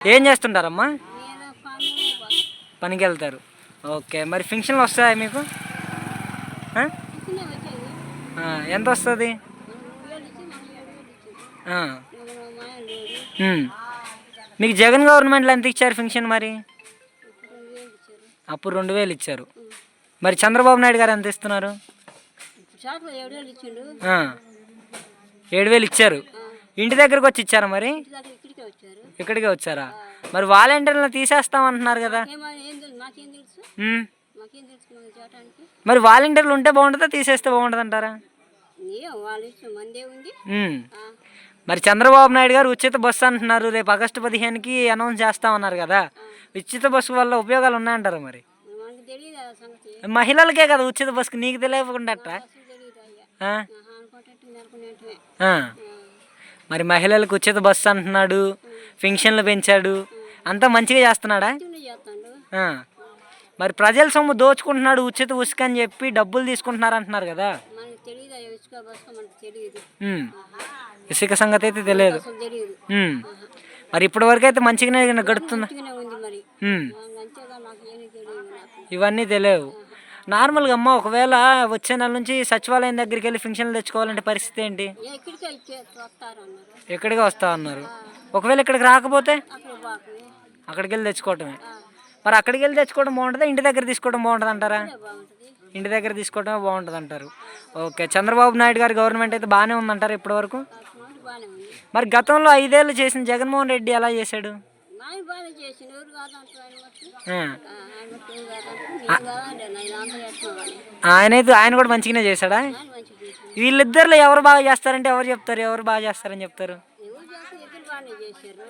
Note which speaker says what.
Speaker 1: ఏం చేస్తుంటారమ్మా?
Speaker 2: నేను పని
Speaker 1: పనికి వెళ్తారు. ఓకే, మరి ఫంక్షన్లు వస్తాయా మీకు? ఆ?
Speaker 2: ఇచ్చినా వచ్చేది
Speaker 1: ఎంత వస్తుంది?
Speaker 2: 3,000 ఇచ్చి మనం 7,000 ఇచ్చింది.
Speaker 1: ఆ.
Speaker 2: మా ఆయన లేడు.
Speaker 1: ఉమ్. మీకు జగన్ గవర్నమెంట్లో ఎంత ఇచ్చారు ఫంక్షన్ మరి?
Speaker 2: ఇప్పుడు 2,000 ఇచ్చారు.
Speaker 1: అప్పుడు 2,000 ఇచ్చారు. మరి చంద్రబాబు నాయుడు గారు ఎంత ఇస్తున్నారు?
Speaker 2: ఇప్పుడు షాప్లో 7,000 ఇచ్చిండు.
Speaker 1: 7,000 ఇచ్చారు. ఇంటి దగ్గరకు వచ్చి ఇచ్చారా మరి?
Speaker 2: ఇంటి దగ్గర ఇక్కడికే వచ్చారు.
Speaker 1: ఇక్కడికే వచ్చారా? మరి వాలంటీర్లను తీసేస్తామంటున్నారు కదా?
Speaker 2: ఏం తెలుసు మాకేం తెలుసు
Speaker 1: ఉమ్.
Speaker 2: మాకేం తెలుసు మనం చేయడానికి.
Speaker 1: మరి వాలంటీర్లు ఉంటే బాగుంటుందా, తీసేస్తే బాగుంటుంది అంటారా?
Speaker 2: ఏం వాళ్ళు ఇచ్చిన మందే ఉంది.
Speaker 1: మరి చంద్రబాబు నాయుడు గారు ఉచిత బస్సు అంటున్నారు, రేపు ఆగస్టు 15కి అనౌన్స్ చేస్తామన్నారు కదా, ఉచిత బస్సు వల్ల ఉపయోగాలు ఉన్నాయంటారా మరి?
Speaker 2: మనకు తెలియదు ఆ సంగతి.
Speaker 1: మహిళలకే కదా ఉచిత బస్సుకి, నీకు తెలియకుండా అట్ట?
Speaker 2: అసలు తెలియదు అయ్యా. అనుకుంటే అనుకునేటివే.
Speaker 1: మరి మహిళలకు ఉచిత బస్సు అంటున్నాడు, పెన్షన్లు పెంచాడు, అంతా మంచిగా చేస్తున్నాడా?
Speaker 2: చేస్తాడు.
Speaker 1: మరి ప్రజల సొమ్ము దోచుకుంటున్నాడు, ఉచిత ఉసుక అని చెప్పి డబ్బులు తీసుకుంటున్నారు అంటున్నారు కదా?
Speaker 2: మనకు తెలియదు అయ్యా, ఇసుక బస్సు మనకు తెలియదు.
Speaker 1: ఇసుక సంగతి అయితే తెలియదు.
Speaker 2: అసలు తెలియదు.
Speaker 1: మరి ఇప్పటి వరకు అయితే మంచిగానే గడుపుతుందా?
Speaker 2: మంచిగానే ఉంది మరి. అంతేగా నాకు ఏమీ తెలియదు నాకు.
Speaker 1: ఇవన్నీ తెలియవు. నార్మల్గా అమ్మ, ఒకవేళ వచ్చే నెల నుంచి సచివాలయం దగ్గరికి వెళ్ళి పెన్షన్లు తెచ్చుకోవాలంటే పరిస్థితి ఏంటి?
Speaker 2: ఇక్కడికే వస్తారు అన్నారు.
Speaker 1: ఎక్కడికి వస్తా అన్నారు. ఒకవేళ ఇక్కడికి రాకపోతే
Speaker 2: అక్కడ బాకు
Speaker 1: అక్కడికి వెళ్ళి తెచ్చుకోవటమే. మరి అక్కడికి వెళ్ళి తెచ్చుకోవడం బాగుంటుందా, ఇంటి దగ్గర తీసుకోవడం బాగుంటుంది అంటారా?
Speaker 2: బాగుంటుంది.
Speaker 1: ఇంటి దగ్గర తీసుకోవడమే బాగుంటుంది అంటారు. ఓకే, చంద్రబాబు నాయుడు గారి గవర్నమెంట్ అయితే బాగానే ఉందంటారు ఇప్పటి వరకు.
Speaker 2: బాగానే ఉంది.
Speaker 1: మరి గతంలో 5 ఏళ్ళు చేసిన జగన్మోహన్ రెడ్డి ఎలా చేశాడు?
Speaker 2: ఆయన బాగానే చేసిన ఎవరు కాదంటారు ఆయన మట్టి. ఆయన మట్టి ఎవరు కాదంటారు. నేను కాదండి నేను అందరూ చేస్తున్నాను.
Speaker 1: ఆయన కూడా మంచిగానే చేశాడా?
Speaker 2: ఆయన మంచిగా చేసిన
Speaker 1: వీళ్ళిద్దరిలో ఎవరు బాగా చేస్తారంటే ఎవరు చెప్తారు, ఎవరు బాగా చేస్తారని చెప్తారు?
Speaker 2: ఎవరు చేస్తే ఇద్దరు బాగానే చేశారు.